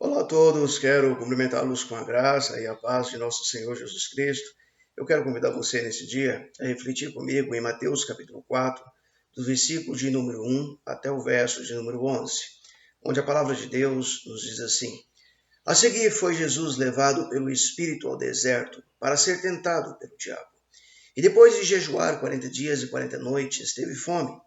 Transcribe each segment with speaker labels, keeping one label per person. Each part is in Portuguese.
Speaker 1: Olá a todos, quero cumprimentá-los com a graça e a paz de nosso Senhor Jesus Cristo. Eu quero convidar você nesse dia a refletir comigo em Mateus capítulo 4, do versículo de número 1 até o verso de número 11, onde a palavra de Deus nos diz assim: A seguir foi Jesus levado pelo Espírito ao deserto para ser tentado pelo diabo. E depois de jejuar 40 dias e 40 noites, teve fome.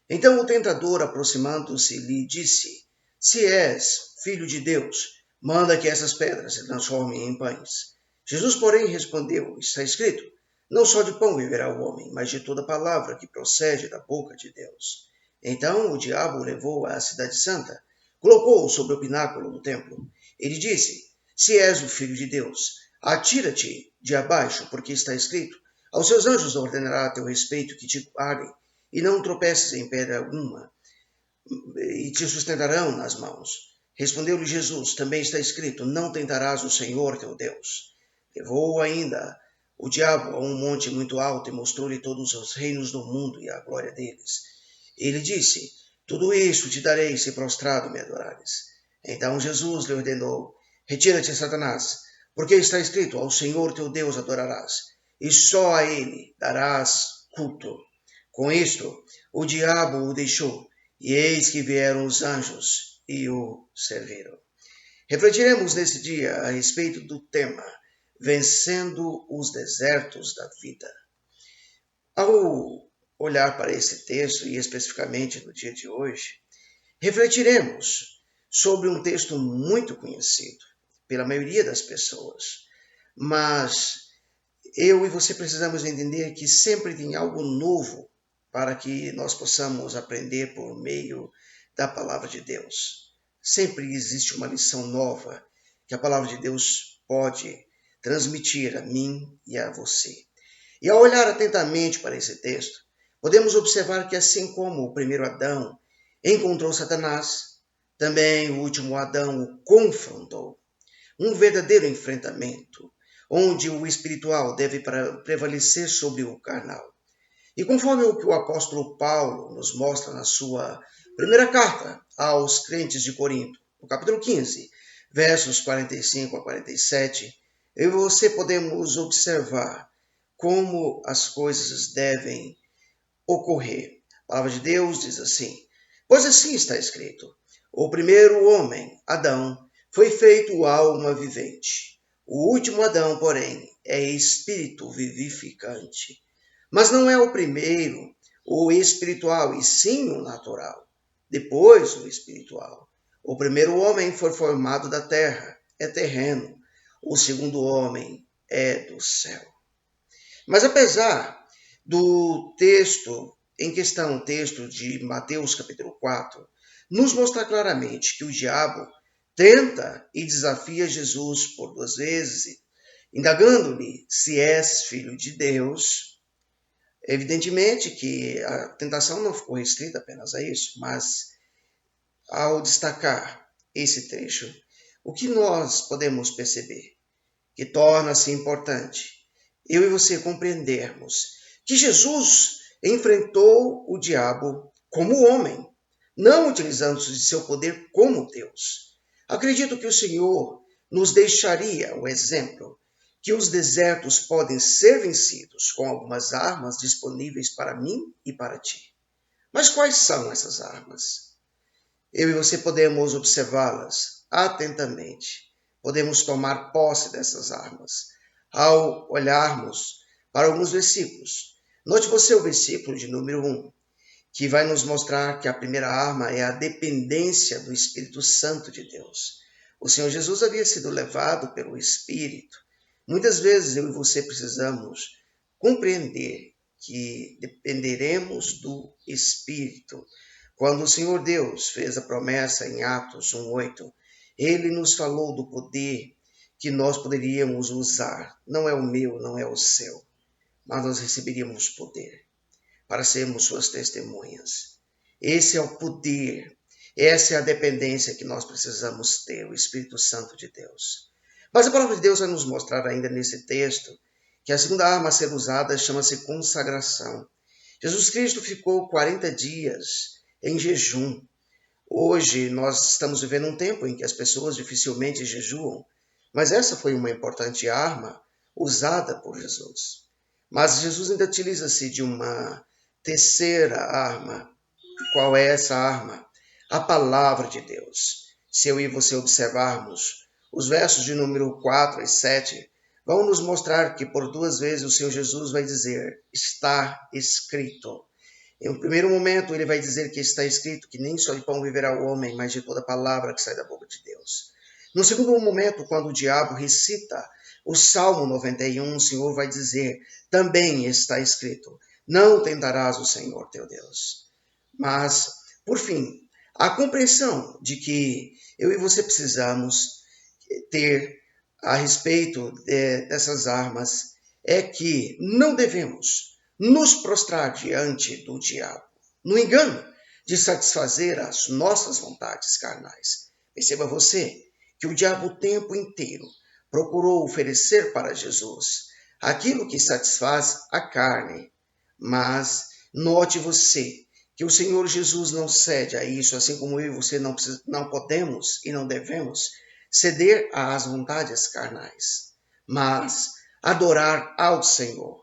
Speaker 1: Então o tentador, aproximando-se, lhe disse: Se és filho de Deus, manda que essas pedras se transformem em pães. Jesus, porém, respondeu: Está escrito: Não só de pão viverá o homem, mas de toda palavra que procede da boca de Deus. Então o diabo o levou à cidade santa, colocou-o sobre o pináculo do templo. Ele disse: Se és o filho de Deus, atira-te de abaixo, porque está escrito: Aos seus anjos ordenará a teu respeito que te guardem e não tropeces em pedra alguma, e te sustentarão nas mãos. Respondeu-lhe Jesus: Também está escrito: Não tentarás o Senhor teu Deus. Levou-o ainda o diabo a um monte muito alto e mostrou-lhe todos os reinos do mundo e a glória deles. Ele disse: Tudo isto te darei se prostrado me adorares. Então Jesus lhe ordenou: Retira-te, Satanás, porque está escrito: Ao Senhor teu Deus adorarás, e só a ele darás culto. Com isto, o diabo o deixou, e eis que vieram os anjos e o serviram. Refletiremos nesse dia a respeito do tema Vencendo os Desertos da Vida. Ao olhar para esse texto, e especificamente no dia de hoje, refletiremos sobre um texto muito conhecido pela maioria das pessoas, mas eu e você precisamos entender que sempre tem algo novo para que nós possamos aprender por meio da palavra de Deus. Sempre existe uma lição nova que a palavra de Deus pode transmitir a mim e a você. E ao olhar atentamente para esse texto, podemos observar que assim como o primeiro Adão encontrou Satanás, também o último Adão o confrontou. Um verdadeiro enfrentamento, onde o espiritual deve prevalecer sobre o carnal. E conforme o que o apóstolo Paulo nos mostra na sua primeira carta aos crentes de Corinto, no capítulo 15, versos 45 a 47, eu e você podemos observar como as coisas devem ocorrer. A palavra de Deus diz assim: Pois assim está escrito: O primeiro homem, Adão, foi feito alma vivente. O último Adão, porém, é espírito vivificante. Mas não é o primeiro, o espiritual, e sim o natural. Depois o espiritual. O primeiro homem foi formado da terra, é terreno. O segundo homem é do céu. Mas apesar do texto em questão, o texto de Mateus capítulo 4, nos mostra claramente que o diabo tenta e desafia Jesus por 2 vezes, indagando-lhe se és filho de Deus. Evidentemente que a tentação não ficou restrita apenas a isso, mas ao destacar esse trecho, o que nós podemos perceber? Que torna-se importante eu e você compreendermos que Jesus enfrentou o diabo como homem, não utilizando-se de seu poder como Deus. Acredito que o Senhor nos deixaria o exemplo que os desertos podem ser vencidos com algumas armas disponíveis para mim e para ti. Mas quais são essas armas? Eu e você podemos observá-las atentamente. Podemos tomar posse dessas armas ao olharmos para alguns versículos. Note você o versículo de número 1, que vai nos mostrar que a primeira arma é a dependência do Espírito Santo de Deus. O Senhor Jesus havia sido levado pelo Espírito. Muitas vezes eu e você precisamos compreender que dependeremos do Espírito. Quando o Senhor Deus fez a promessa em Atos 1:8, ele nos falou do poder que nós poderíamos usar. Não é o meu, não é o seu, mas nós receberíamos poder para sermos suas testemunhas. Esse é o poder, essa é a dependência que nós precisamos ter, o Espírito Santo de Deus. Mas a palavra de Deus vai nos mostrar ainda nesse texto que a segunda arma a ser usada chama-se consagração. Jesus Cristo ficou 40 dias em jejum. Hoje nós estamos vivendo um tempo em que as pessoas dificilmente jejuam, mas essa foi uma importante arma usada por Jesus. Mas Jesus ainda utiliza-se de uma terceira arma. Qual é essa arma? A palavra de Deus. Se eu e você observarmos os versos de número 4 e 7, vão nos mostrar que por duas vezes o Senhor Jesus vai dizer: está escrito. Em um primeiro momento, ele vai dizer que está escrito que nem só de pão viverá o homem, mas de toda palavra que sai da boca de Deus. No segundo momento, quando o diabo recita o Salmo 91, o Senhor vai dizer: também está escrito, não tentarás o Senhor teu Deus. Mas, por fim, a compreensão de que eu e você precisamos ter a respeito dessas armas é que não devemos nos prostrar diante do diabo, no engano de satisfazer as nossas vontades carnais. Perceba você que o diabo o tempo inteiro procurou oferecer para Jesus aquilo que satisfaz a carne, mas note você que o Senhor Jesus não cede a isso, assim como eu e você não podemos e não devemos ceder às vontades carnais, mas adorar ao Senhor.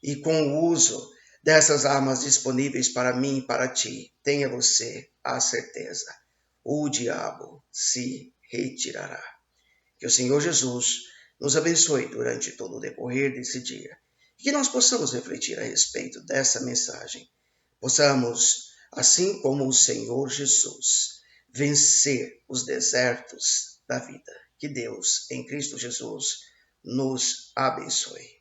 Speaker 1: E com o uso dessas armas disponíveis para mim e para ti, tenha você a certeza, o diabo se retirará. Que o Senhor Jesus nos abençoe durante todo o decorrer desse dia e que nós possamos refletir a respeito dessa mensagem. Possamos, assim como o Senhor Jesus, vencer os desertos da vida. Que Deus, em Cristo Jesus, nos abençoe.